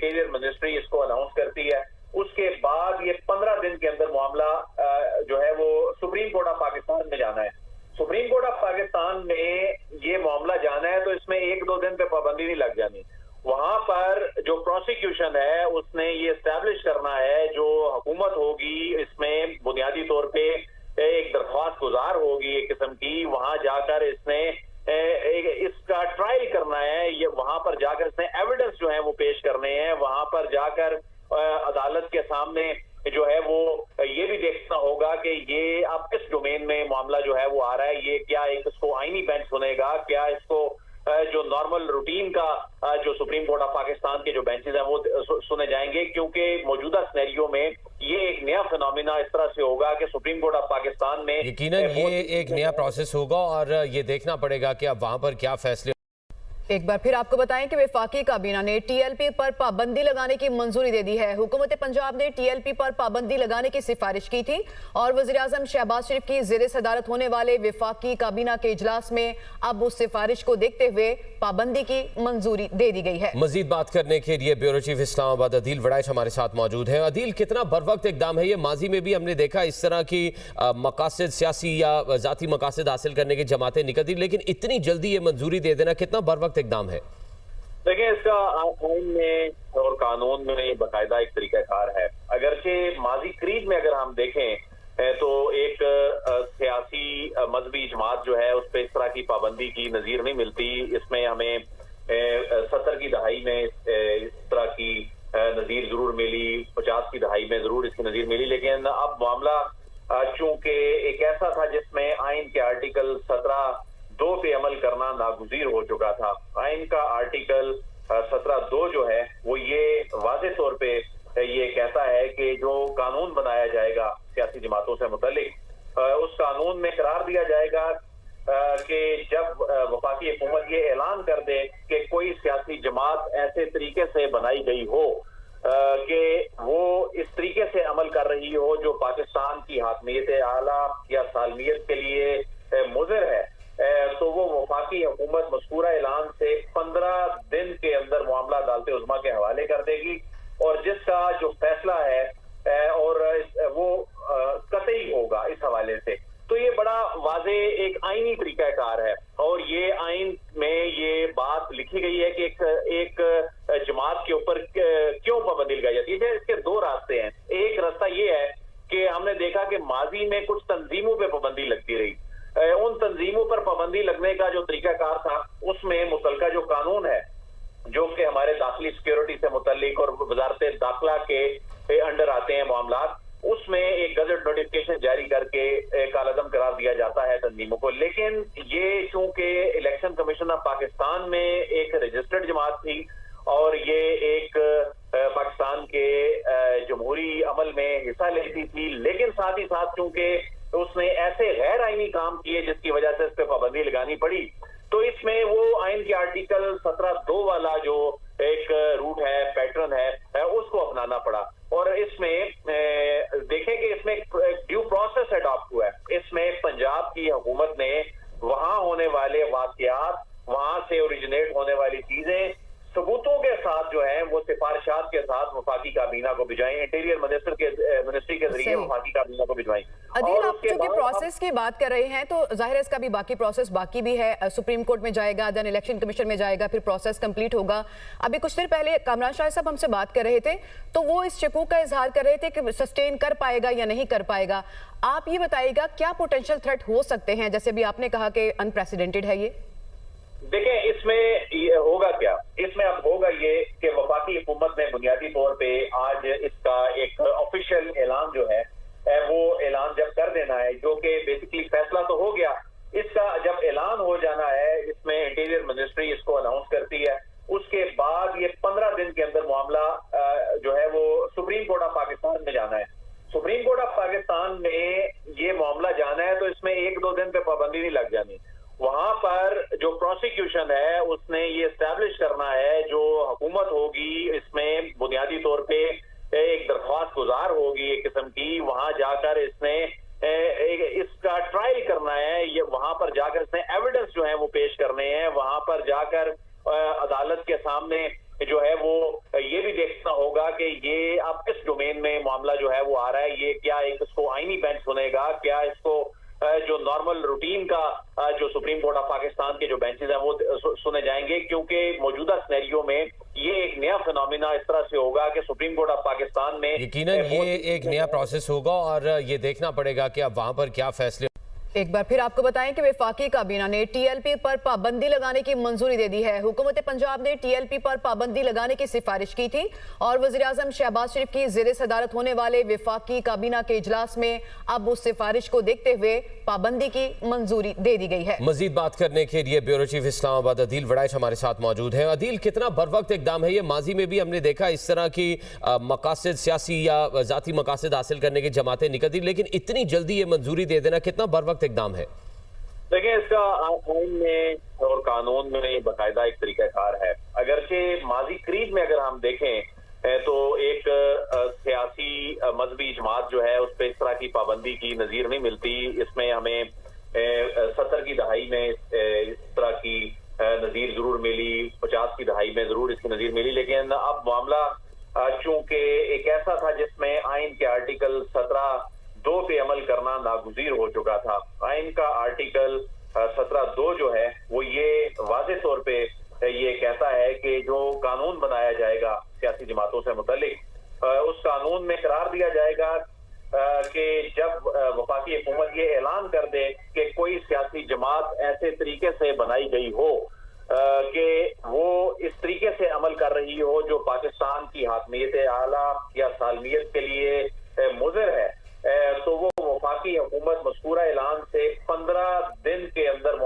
Interior ministry इसको announce करती है। उसके बाद ये 15 दिन के अंदर मामला जो है वो सुप्रीम कोर्ट ऑफ पाकिस्तान में जाना है। सुप्रीम कोर्ट ऑफ पाकिस्तान में ये मामला जाना है तो इसमें 1-2 दिन पे पाबंदी नहीं लग जानी। वहां पर जो प्रोसिक्यूशन है उसने ये एस्टैब्लिश करना है, जो हुकूमत होगी इसमें बुनियादी तौर पे एक दरख्वास्त गुजार होगी एक किस्म की, वहां जाकर इसने इसका ट्रायल करना है। ये वहां पर जाकर इसने एविडेंस जो है वो पेश करने हैं, वहां पर जाकर अदालत के सामने जो है वो ये भी देखना होगा कि ये अब किस डोमेन में मामला जो है वो आ रहा है, ये क्या एक इसको आईनी बेंच सुनेगा, क्या इसको जो नॉर्मल रूटीन का जो सुप्रीम कोर्ट ऑफ पाकिस्तान के जो बेंचेस हैं वो सुने जाएंगे। क्योंकि मौजूदा सिनेरियो में ये एक नया फिनोमिना इस तरह से होगा कि सुप्रीम कोर्ट ऑफ पाकिस्तान में यकीनन ये एक नया प्रोसेस होगा और ये देखना पड़ेगा कि अब वहां पर क्या फैसले। एक बार फिर आपको बताएं कि वफाकी काबीना ने टीएलपी पर पाबंदी लगाने की मंजूरी दे दी है। हुकूमत पंजाब ने टीएलपी पर पाबंदी लगाने की सिफारिश की थी और वज़ीर-ए-आज़म शहबाज शरीफ की ज़ेरे सदारत होने वाले वफाकी काबीना के इजलास में अब उस सिफारिश को देखते हुए पाबंदी की मंजूरी दे दी गई है। मजीद बात करने के लिए ब्यूरो चीफ इस्लामाबाद अदील वड़ाइच हमारे साथ मौजूद है। अदील, कितना बर वक्त इकदाम है ये? माजी में भी हमने देखा इस तरह की मकासद, सियासी या जाती मकासद हासिल करने की जमातें निकलती, लेकिन इतनी जल्दी ये मंजूरी दे देना कितना बर वक्त इकदाम है? देखिए, इसका आइन में और कानून में बाकायदा एक तरीकाकार है। अगरचे माजी करीब में अगर हम देखें तो एक सियासी मजहबी जमात जो है उस पर इस तरह की पाबंदी की नजीर नहीं मिलती। इसमें हमें 70 की दहाई में इस तरह की नजीर जरूर मिली, 50 की दहाई में जरूर इसकी नजीर मिली, लेकिन अब मामला चूंकि एक ऐसा था जिसमें आइन के आर्टिकल 17(2) पे अमल करना नागुज़ीर हो चुका था। आइन का आर्टिकल 17(2) जो है वो ये वाज़े तौर पे ये कहता है कि जो कानून बनाया जाएगा सियासी जमातों से मुतालिक, उस कानून में करार दिया जाएगा कि जब वफाकी हुकूमत ये ऐलान कर दे कि कोई सियासी जमात ऐसे तरीके से बनाई गई हो कि वो इस तरीके से अमल कर रही हो जो पाकिस्तान की हाकमियत आला या सालमियत के लिए मुज़िर है, तो वो वफाकी हुकूमत मज़कूरा ऐलान से 15 दिन के अंदर मामला अदालत उज़्मा के हवाले कर देगी और जिसका जो फैसला है और वो कतई होगा इस हवाले से। तो ये बड़ा वाज़े एक आईनी तरीकाकार है और ये आइन में ये बात लिखी गई है कि एक जमात के ऊपर क्यों पाबंदी लगाई जाती है। इसके दो रास्ते हैं। एक रास्ता ये है कि हमने देखा कि माजी में कुछ तंजीमों पे पाबंदी लगती रही। उन तंजीमों पर पाबंदी लगने का जो तरीकाकार था उसमें मुतलका जो कानून है जो कि हमारे दाखिली सिक्योरिटी से मुतल्लिक और वजारत दाखिला के अंडर आते हैं मामलात, उसमें एक गजट नोटिफिकेशन जारी करके कालादम करार दिया जाता है तंजीमों को। लेकिन ये चूंकि इलेक्शन कमीशन ऑफ पाकिस्तान में एक रजिस्टर्ड जमात थी और ये एक पाकिस्तान के जमहूरी अमल में हिस्सा लेती थी, लेकिन साथ ही साथ चूंकि उसने ऐसे गैर आईनी काम किए जिसकी वजह से इस पर पाबंदी लगानी पड़ी, तो इसमें वो आइन के आर्टिकल 17(2) वाला जो एक रूट है, पैटर्न है, उसको अपनाना पड़ा। और इसमें देखें कि इसमें ड्यू प्रोसेस अडॉप्ट हुआ है। इसमें पंजाब की हुकूमत ने वहां होने वाले वाकयात, वहां से ओरिजिनेट होने वाली चीजें सबूतों के साथ जो है वो सिफारिशात के साथ वफाकी काबीना को भिजवाई, इंटीरियर मिनिस्ट्री के जरिए वफाकी काबीना को भिजवाई। अदील, आप चूंकि प्रोसेस की बात कर रहे हैं तो जाहिर है इसका भी बाकी प्रोसेस बाकी भी है। सुप्रीम कोर्ट में जाएगा, देन इलेक्शन कमीशन में जाएगा, फिर प्रोसेस कंप्लीट होगा। अभी कुछ देर पहले कामरान शाह साहब हमसे बात कर रहे थे तो वो इस शकूक का इजहार कर रहे थे कि सस्टेन कर पाएगा या नहीं कर पाएगा। आप ये बताइएगा क्या पोटेंशियल थ्रेट हो सकते हैं, जैसे भी आपने कहा कि अनप्रेसिडेंटेड है ये? देखें, इसमें ये होगा क्या, इसमें अब होगा ये कि वफाकी हुकूमत ने बुनियादी तौर पे आज इसका एक ऑफिशियल ऐलान जो है वो ऐलान जब कर देना है, जो कि बेसिकली फैसला तो हो गया, इसका जब ऐलान हो जाना है, इसमें इंटीरियर मिनिस्ट्री इसको अनाउंस करती है। उसके बाद ये 15 दिन के अंदर मामला जो है वो सुप्रीम कोर्ट ऑफ पाकिस्तान में जाना है। सुप्रीम कोर्ट ऑफ पाकिस्तान में ये मामला जाना है तो इसमें 1-2 दिन पे पाबंदी नहीं लग जानी। वहां पर जो प्रोसिक्यूशन है उसने ये एस्टैब्लिश करना है, जो हुकूमत होगी इसमें बुनियादी तौर पे एक दरख्वास्त गुजार होगी एक किस्म की, वहां जाकर इसने इसका ट्रायल करना है। ये वहां पर जाकर इसने एविडेंस जो है वो पेश करने हैं, वहां पर जाकर अदालत के सामने जो है वो ये भी देखना कि ये अब किस डोमेन में मामला जो है वो आ रहा है, ये क्या एक इसको आईनी बेंच सुनेगा, क्या इसको जो नॉर्मल रूटीन का जो सुप्रीम कोर्ट ऑफ पाकिस्तान के जो बेंचेस हैं वो सुने जाएंगे, क्योंकि मौजूदा सिनेरियो में ये एक नया फिनोमिना इस तरह से होगा कि सुप्रीम कोर्ट ऑफ पाकिस्तान में यकीनन ये एक नया प्रोसेस होगा और ये देखना पड़ेगा कि अब वहां पर क्या फैसले। एक बार फिर आपको बताएं कि वफाकी काबीना ने टीएलपी पर पाबंदी लगाने की मंजूरी दे दी है। हुकूमत पंजाब ने टीएलपी पर पाबंदी लगाने की सिफारिश की थी और वज़ीर-ए-आज़म शहबाज शरीफ की ज़ेरे सदारत होने वाले वफाकी काबीना के इजलास में अब उस सिफारिश को देखते हुए पाबंदी की मंजूरी दे दी गई है। मजीद बात करने के लिए ब्यूरो चीफ इस्लामाबाद अदील वड़ाइच हमारे साथ मौजूद है। अदील, कितना बर वक्त इकदाम है ये? माजी में भी हमने देखा इस तरह की मकासद सियासी या जाती मकासद हासिल करने की जमातें निकलती, लेकिन इतनी जल्दी ये मंजूरी दे देना कितना बर वक्त इकदाम है? देखिए, इसका आइन में और कानून में बाकायदा एक तरीकाकार है। अगरचे माजी करीब में अगर हम देखें तो एक सियासी मजहबी जमात जो है उस पर इस तरह की पाबंदी की नज़ीर नहीं मिलती। इसमें हमें 70 की दहाई में इस तरह की नज़ीर जरूर मिली, 50 की दहाई में जरूर इसकी नज़ीर मिली, लेकिन अब मामला चूंकि एक ऐसा था जिसमें आइन के आर्टिकल 17(2) पे अमल करना नागुज़ीर हो चुका था। आइन का आर्टिकल 17(2) जो है वो ये वाज़े तौर पे ये कहता है कि जो कानून बनाया जाएगा सियासी जमातों से मुतल्लिक, उस कानून में करार दिया जाएगा कि जब वफाकी हुकूमत ये ऐलान कर दे कि कोई सियासी जमात ऐसे तरीके से बनाई गई हो कि वो इस तरीके से अमल कर रही हो जो पाकिस्तान की हाकमियत आला या सालमियत के लिए मुज़िर है, तो वो वफाकी हुकूमत मज़कूरा ऐलान से 15 दिन के अंदर